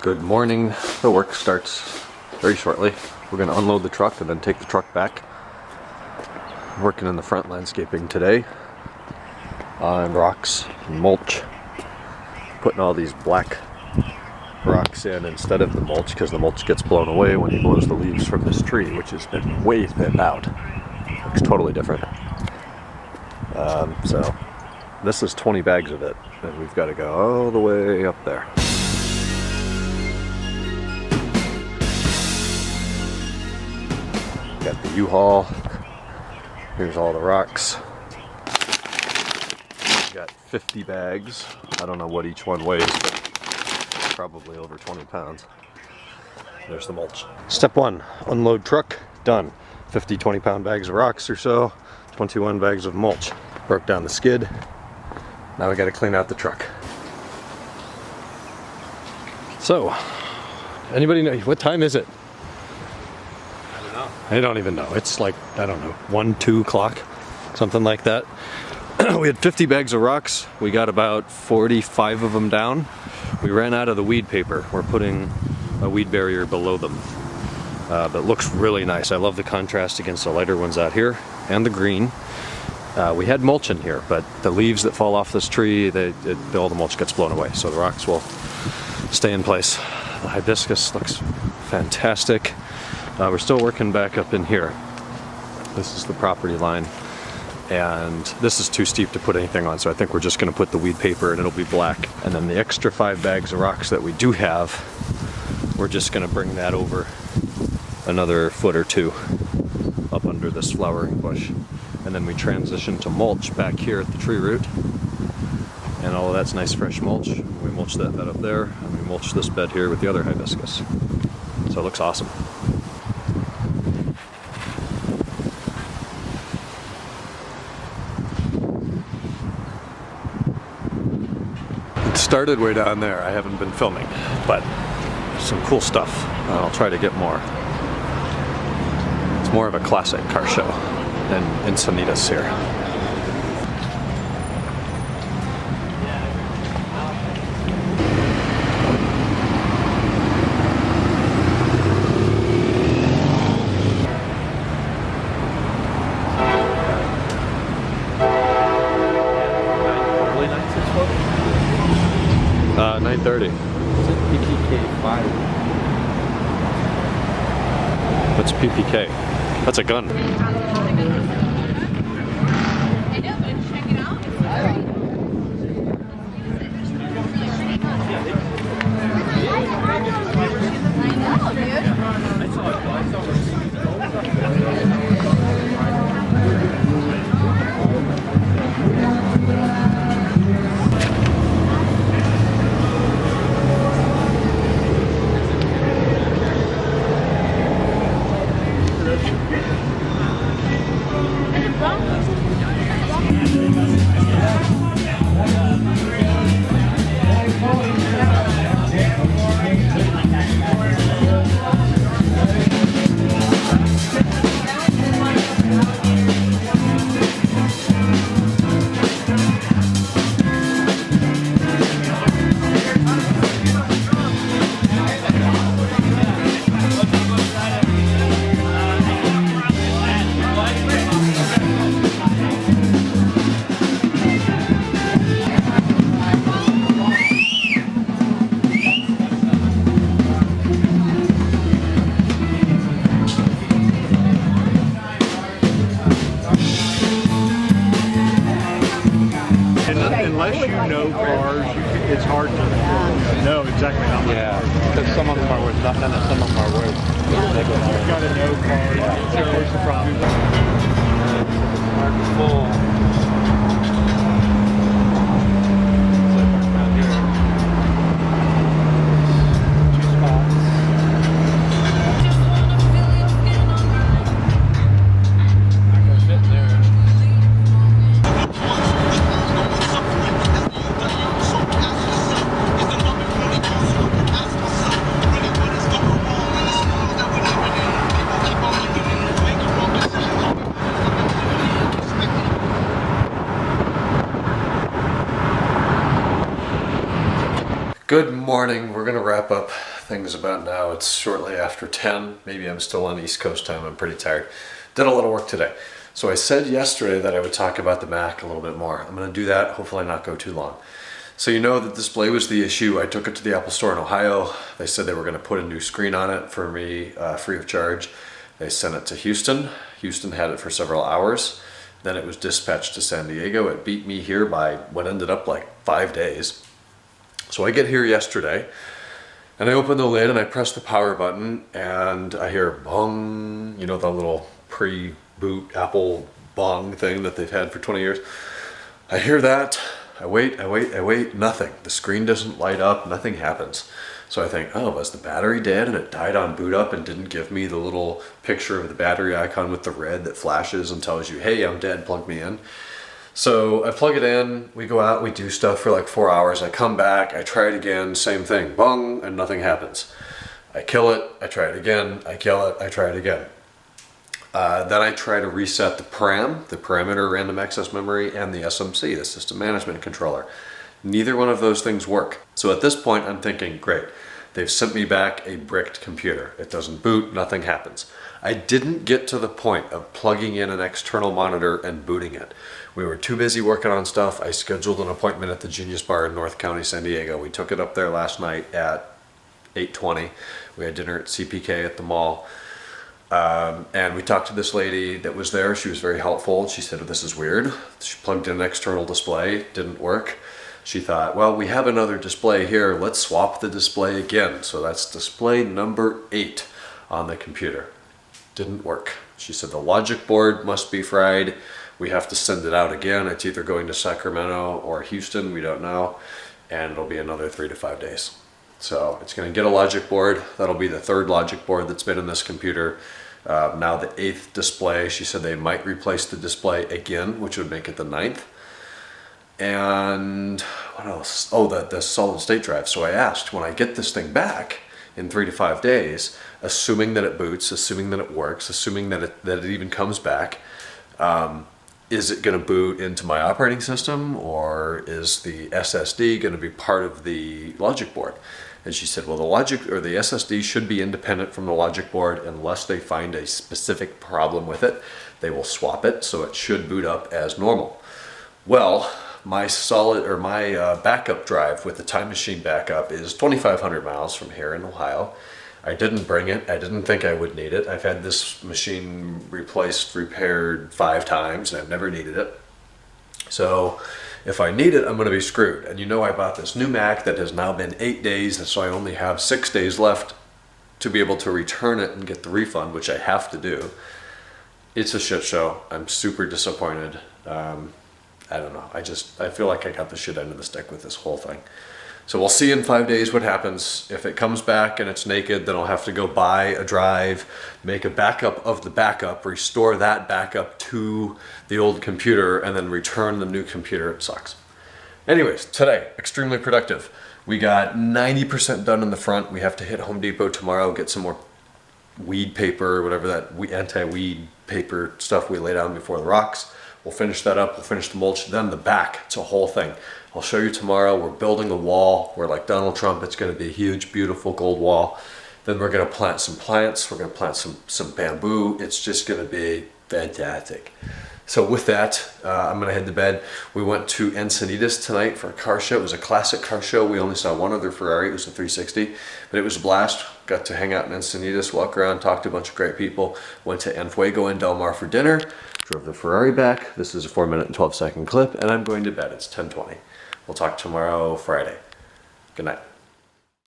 Good morning. The work starts very shortly. We're going to unload the truck and then take the truck back. I'm working in the front landscaping today on rocks and mulch. Putting all these black rocks in instead of the mulch because the mulch gets blown away when he blows the leaves from this tree, which has been way thinned out. Looks totally different. So this is 20 bags of it, and we've got to go all the way up there. Got the U-Haul. Here's all the rocks. Got 50 bags. I don't know what each one weighs, but probably over 20 pounds. There's the mulch. Step one, unload truck, done. 50 20-pound bags of rocks or so, 21 bags of mulch. Broke down the skid. Now we got to clean out the truck. So, anybody know, what time is it? I don't even know. It's like, I don't know, 1, 2 o'clock, something like that. We had 50 bags of rocks. We got about 45 of them down. We ran out of the weed paper. We're putting a weed barrier below them. That looks really nice. I love the contrast against the lighter ones out here and the green. We had mulch in here, but the leaves that fall off this tree, all the mulch gets blown away. So the rocks will stay in place. The hibiscus looks fantastic. We're still working back up in here. This is the property line, and this is too steep to put anything on, so I think we're just going to put the weed paper and it'll be black. And then the extra 5 bags of rocks that we do have, we're just going to bring that over another foot or 2 up under this flowering bush. And then we transition to mulch back here at the tree root. And all of that's nice fresh mulch. We mulch that bed up there, and we mulch this bed here with the other hibiscus. So it looks awesome. It started way down there. I haven't been filming, but some cool stuff. I'll try to get more. It's more of a classic car show than Encinitas here. Early 9:30. 9:30. Is it PPK 5? What's PPK? That's a gun. Unless you know cars, it's hard to know exactly how much. Yeah, because some of them are worth nothing and some of them are worth. You've got to know cars. So where's the problem? Good morning. We're going to wrap up things about now. It's shortly after 10. Maybe I'm still on East Coast time. I'm pretty tired. Did a lot of work today. So I said yesterday that I would talk about the Mac a little bit more. I'm going to do that, hopefully not go too long. So you know the display was the issue. I took it to the Apple Store in Ohio. They said they were going to put a new screen on it for me free of charge. They sent it to Houston. Houston had it for several hours. Then it was dispatched to San Diego. It beat me here by what ended up like 5 days. So I get here yesterday and I open the lid and I press the power button and I hear bong, you know, the little pre-boot Apple bong thing that they've had for 20 years. I hear that, I wait, nothing. The screen doesn't light up, nothing happens. So I think, oh, was the battery dead and it died on boot up and didn't give me the little picture of the battery icon with the red that flashes and tells you, hey, I'm dead, plug me in. So I plug it in, we go out, we do stuff for like 4 hours, I come back, I try it again, same thing, bong, and nothing happens. I kill it, I try it again, I kill it, I try it again. Then I try to reset the param, the parameter random access memory, and the SMC, the system management controller. Neither one of those things work. So at this point I'm thinking, great, they've sent me back a bricked computer. It doesn't boot, nothing happens. I didn't get to the point of plugging in an external monitor and booting it. We were too busy working on stuff. I scheduled an appointment at the Genius Bar in North County, San Diego. We took it up there last night at 8:20. We had dinner at CPK at the mall. And we talked to this lady that was there. She was very helpful. She said, oh, this is weird. She plugged in an external display, didn't work. She thought, well, we have another display here. Let's swap the display again. So that's display number 8 on the computer. Didn't work. She said the logic board must be fried. We have to send it out again. It's either going to Sacramento or Houston, we don't know. And it'll be another 3 to 5 days. So it's going to get a logic board. That'll be the 3rd logic board that's been in this computer. Now the 8th display, she said they might replace the display again, which would make it the 9th. And what else? Oh, the solid state drive. So I asked, when I get this thing back in 3 to 5 days, assuming that it boots, assuming that it works, assuming that it even comes back, is it going to boot into my operating system, or is the SSD going to be part of the logic board? And she said, well, the logic or the SSD should be independent from the logic board unless they find a specific problem with it. They will swap it, so it should boot up as normal. Well, my backup drive with the Time Machine backup is 2,500 miles from here in Ohio. I didn't bring it. I didn't think I would need it. I've had this machine repaired 5 times and I've never needed it. So if I need it, I'm going to be screwed. And you know, I bought this new Mac that has now been 8 days, and so I only have 6 days left to be able to return it and get the refund, which I have to do. It's a shit show. I'm super disappointed. I don't know. I feel like I got the shit end of the stick with this whole thing. So we'll see in 5 days what happens. If it comes back and it's naked, then I'll have to go buy a drive, make a backup of the backup, restore that backup to the old computer, and then return the new computer. It sucks. Anyways, today, extremely productive. We got 90% done in the front. We have to hit Home Depot tomorrow, get some more weed paper, whatever that anti-weed paper stuff we lay down before the rocks. We'll finish that up, we'll finish the mulch, then the back, it's a whole thing. I'll show you tomorrow. We're building a wall. We're like Donald Trump. It's going to be a huge, beautiful gold wall. Then we're going to plant some plants. We're going to plant some bamboo. It's just going to be fantastic. So with that, I'm going to head to bed. We went to Encinitas tonight for a car show. It was a classic car show. We only saw one other Ferrari. It was a 360, but it was a blast. Got to hang out in Encinitas, walk around, talk to a bunch of great people. Went to Enfuego in Del Mar for dinner. Drove the Ferrari back. This is a 4-minute and 12-second clip, and I'm going to bed. It's 10:20. We'll talk tomorrow, Friday. Good night.